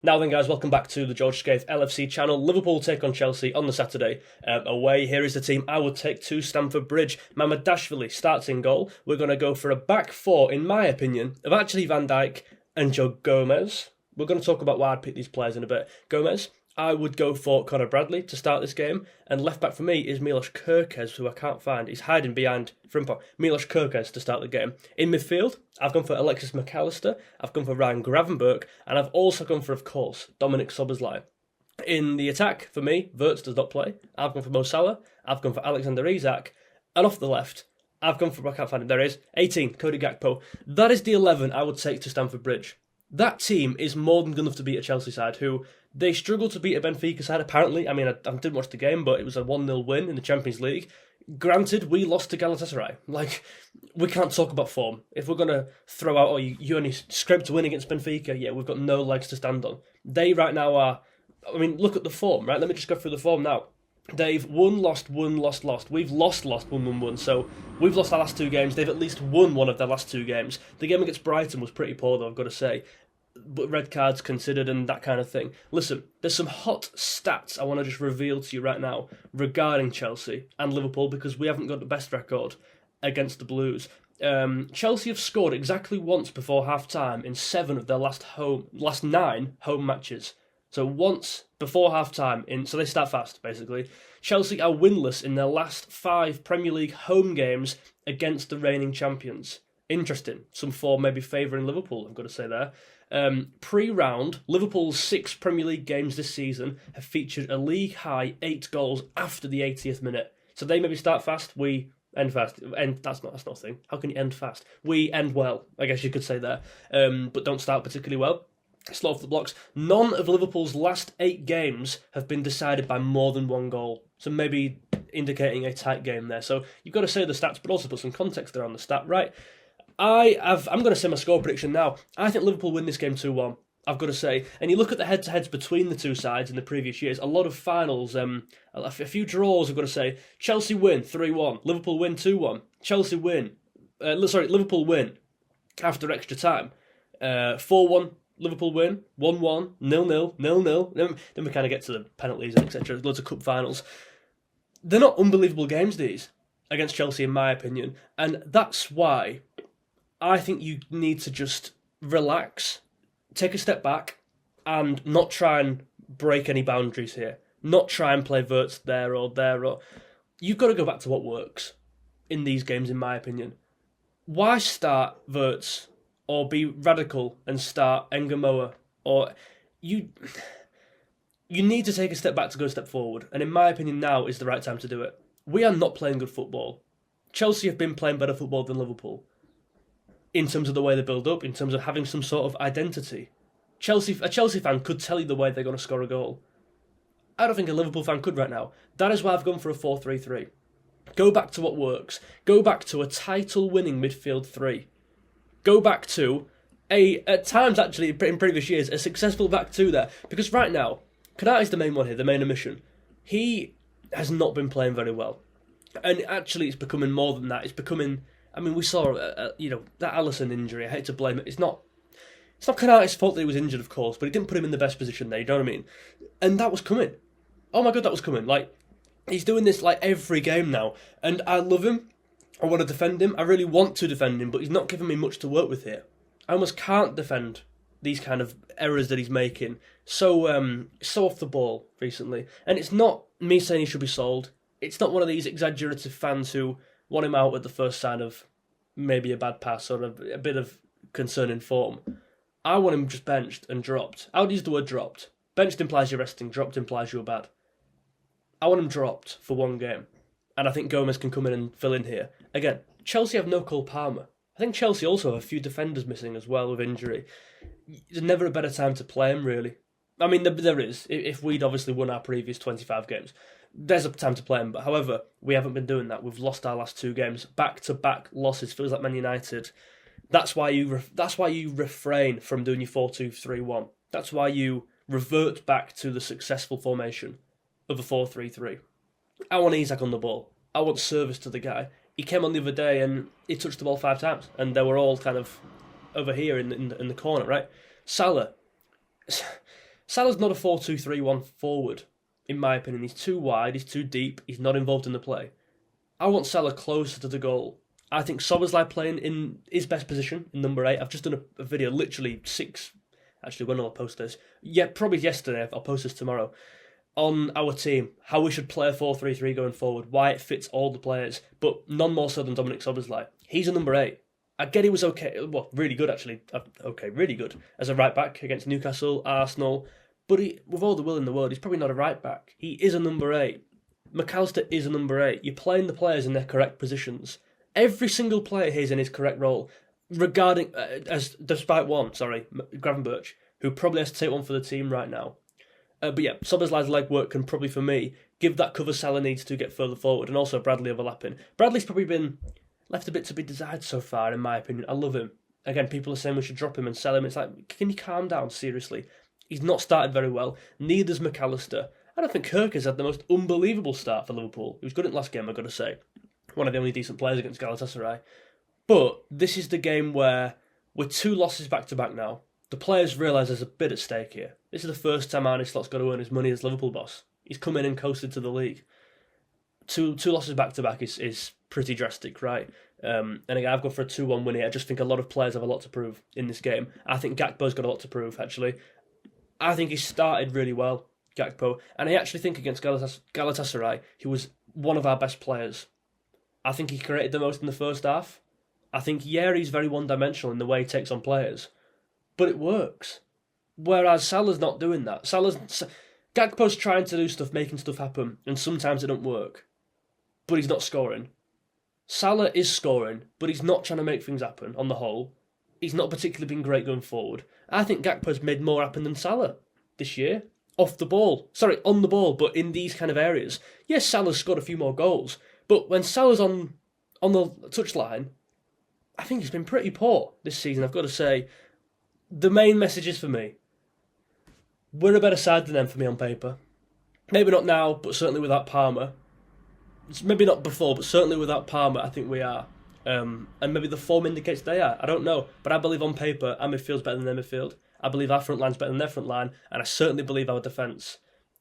Now then, guys, welcome back to the George Scaife LFC channel. Liverpool take on Chelsea on the Saturday away. Here is the team I would take to Stamford Bridge. Mamardashvili starts in goal. We're going to go for a back four, in my opinion, of actually Van Dijk and Joe Gomez. We're going to talk about why I'd pick these players in a bit. Gomez, I would go for Conor Bradley to start this game. And left back for me is Milos Kerkez, who I can't find. He's hiding behind Frimpong. Milos Kerkez to start the game. In midfield, I've gone for Alexis McAllister. I've gone for Ryan Gravenberch. And I've also gone for, of course, Dominic Szoboszlai. In the attack, for me, Wirtz does not play. I've gone for Mo Salah. I've gone for Alexander Isak. And off the left, I've gone for, I can't find him, there he is, 18, Cody Gakpo. That is the 11 I would take to Stamford Bridge. That team is more than good enough to beat a Chelsea side who they struggled to beat a Benfica side, apparently. I mean, I didn't watch the game, but it was a 1-0 win in the Champions League. Granted, we lost to Galatasaray. We can't talk about form. If we're going to throw out, you only scraped to win against Benfica, yeah, we've got no legs to stand on. They right now are, look at the form, right? Let me just go through the form now. They've won, lost. We've lost, won. So we've lost our last two games. They've at least won one of their last two games. The game against Brighton was pretty poor, though, I've got to say. But red cards considered and that kind of thing. Listen, there's some hot stats I want to just reveal to you right now regarding Chelsea and Liverpool because we haven't got the best record against the Blues. Chelsea have scored exactly once before half-time in 7 of their last 9 home matches. So once before half-time, so they start fast, basically. Chelsea are winless in their last 5 Premier League home games against the reigning champions. Interesting. Some form maybe favouring Liverpool, I've got to say there. Pre-round, Liverpool's 6 Premier League games this season have featured a league-high 8 goals after the 80th minute. So they maybe start fast, we end fast. That's not a thing. How can you end fast? We end well, I guess you could say there. But don't start particularly well. Slow off the blocks. None of Liverpool's last 8 games have been decided by more than 1 goal. So maybe indicating a tight game there. So you've got to say the stats, but also put some context around the stat, right? I'm going to say my score prediction now. I think Liverpool win this game 2-1, I've got to say. And you look at the head-to-heads between the two sides in the previous years, a lot of finals, a few draws, I've got to say. Chelsea win 3-1, Liverpool win 2-1. Liverpool win after extra time. 4-1, Liverpool win, 1-1, 0-0, 0-0. Then we kind of get to the penalties and etc. Loads of cup finals. They're not unbelievable games, these, against Chelsea, in my opinion. And that's why I think you need to just relax, take a step back, and not try and break any boundaries here. Not try and play Wirtz there or there. You've got to go back to what works in these games, in my opinion. Why start Wirtz or be radical and start Engamoa? Or you need to take a step back to go a step forward. And in my opinion, now is the right time to do it. We are not playing good football. Chelsea have been playing better football than Liverpool, in terms of the way they build up, in terms of having some sort of identity. A Chelsea fan could tell you the way they're going to score a goal. I don't think a Liverpool fan could right now. That is why I've gone for a 4-3-3. Go back to what works. Go back to a title-winning midfield 3. Go back to, at times actually in previous years, a successful back 2 there. Because right now, Konate is the main one here, the main omission. He has not been playing very well. And actually it's becoming more than that. It's becoming, we saw, that Alisson injury. I hate to blame it. It's not Konate's fault that he was injured, of course, but he didn't put him in the best position there, you know what I mean? And that was coming. Oh my God, that was coming. He's doing this, every game now. And I love him. I want to defend him. I really want to defend him, but he's not giving me much to work with here. I almost can't defend these kind of errors that he's making. So off the ball recently. And it's not me saying he should be sold. It's not one of these exaggerative fans who want him out at the first sign of maybe a bad pass or a bit of concerning form. I want him just benched and dropped. I would use the word dropped. Benched implies you're resting, dropped implies you're bad. I want him dropped for 1 game. And I think Gomez can come in and fill in here. Again, Chelsea have no Cole Palmer. I think Chelsea also have a few defenders missing as well with injury. There's never a better time to play him, really. There is. If we'd obviously won our previous 25 games, there's a time to play him. But however, we haven't been doing that. We've lost our last 2 games. Back-to-back losses. Feels like Man United. That's why you refrain from doing your 4-2-3-1. That's why you revert back to the successful formation of a 4-3-3. I want Isak on the ball. I want service to the guy. He came on the other day and he touched the ball 5 times, and they were all kind of over here in the corner, right? Salah, Salah's not a 4-2-3-1 forward, in my opinion. He's too wide, he's too deep, he's not involved in the play. I want Salah closer to the goal. I think Szoboszlai playing in his best position, in number 8. I've just done a video, literally 6... Actually, when I'll post this? Yeah, probably yesterday. I'll post this tomorrow. On our team, how we should play a 4-3-3 going forward, why it fits all the players, but none more so than Dominic Szoboszlai. He's a number 8. I get he was okay, well, really good actually, really good, as a right-back against Newcastle, Arsenal, but with all the will in the world, he's probably not a right-back. He is a number 8. McAllister is a number 8. You're playing the players in their correct positions. Every single player here is in his correct role, regarding, despite one, Gravenberch, who probably has to take one for the team right now. But yeah, Szoboszlai's legwork can probably, for me, give that cover Salah needs to get further forward, and also Bradley overlapping. Bradley's probably been left a bit to be desired so far, in my opinion. I love him. Again, people are saying we should drop him and sell him. It's like, can you calm down, seriously? He's not started very well. Neither's McAllister. I don't think Kirk has had the most unbelievable start for Liverpool. He was good in the last game, I've got to say. One of the only decent players against Galatasaray. But this is the game where, with 2 losses back-to-back now, the players realise there's a bit at stake here. This is the first time Arne Slot's got to earn his money as Liverpool boss. He's come in and coasted to the league. Two losses back-to-back is pretty drastic, right? And again, I've gone for a 2-1 win here. I just think a lot of players have a lot to prove in this game. I think Gakpo's got a lot to prove, actually. I think he started really well, Gakpo. And I actually think against Galatasaray, he was one of our best players. I think he created the most in the first half. I think, yeah, he's very one-dimensional in the way he takes on players. But it works. Whereas Salah's not doing that. Gakpo's trying to do stuff, making stuff happen, and sometimes it don't work. But he's not scoring. Salah is scoring, but he's not trying to make things happen on the whole. He's not particularly been great going forward. I think Gakpo's made more happen than Salah this year. On the ball, but in these kind of areas. Yes, Salah's scored a few more goals, but when Salah's on the touchline, I think he's been pretty poor this season, I've got to say. The main message is for me, we're a better side than them for me on paper. Maybe not now, but certainly without Palmer. Maybe not before, but certainly without Palmer, I think we are. And maybe the form indicates they are. I don't know. But I believe on paper, our midfield's better than their midfield. I believe our front line's better than their front line. And I certainly believe our defence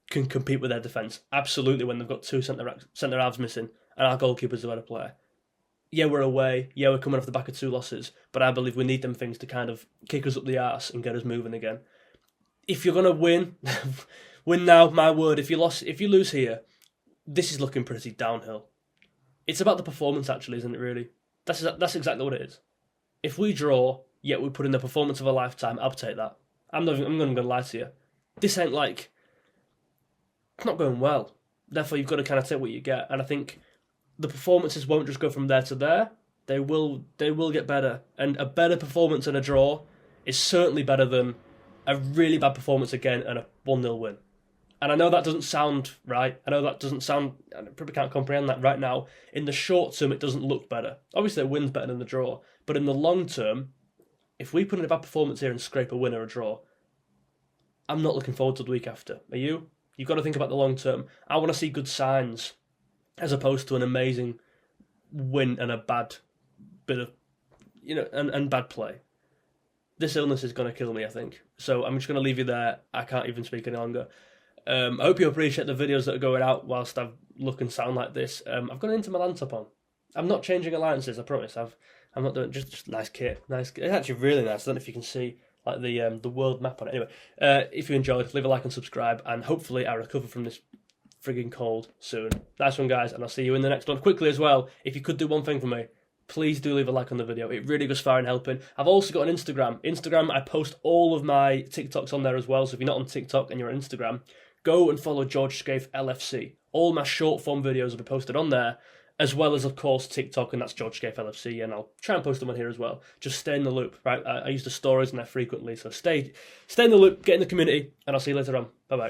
can compete with their defence. Absolutely, when they've got 2 centre-halves missing and our goalkeeper's a better player. Yeah, we're away. Yeah, we're coming off the back of 2 losses. But I believe we need them things to kind of kick us up the arse and get us moving again. If you're going to win, win now, my word. If you lose here, this is looking pretty downhill. It's about the performance, actually, isn't it, really? That's exactly what it is. If we draw, yet we put in the performance of a lifetime, I'll take that. I'm not going to lie to you. This ain't like... It's not going well. Therefore, you've got to kind of take what you get. And I think the performances won't just go from there to there. They will get better. And a better performance and a draw is certainly better than a really bad performance again and a 1-0 win. And I know that doesn't sound right. I probably can't comprehend that right now. In the short term, it doesn't look better. Obviously, a win's better than a draw. But in the long term, if we put in a bad performance here and scrape a win or a draw, I'm not looking forward to the week after. Are you? You've got to think about the long term. I want to see good signs as opposed to an amazing win and a bad bit of, and bad play. This illness is going to kill me, I think. So I'm just going to leave you there. I can't even speak any longer. I hope you appreciate the videos that are going out whilst I look and sound like this. I've got an Inter Milan top on. I'm not changing alliances, I promise. I'm not doing just nice kit. Nice kit. It's actually really nice. I don't know if you can see like the world map on it. Anyway, if you enjoyed, leave a like and subscribe, and hopefully I recover from this frigging cold soon. Nice one, guys, and I'll see you in the next one. Quickly as well, if you could do one thing for me, please do leave a like on the video. It really goes far in helping. I've also got an Instagram. I post all of my TikToks on there as well, so if you're not on TikTok and you're on Instagram, go and follow George Scaife LFC. All my short form videos will be posted on there, as well as, of course, TikTok, and that's George Scaife LFC, and I'll try and post them on here as well. Just stay in the loop, right? I use the stories in there frequently, so stay in the loop, get in the community, and I'll see you later on. Bye-bye.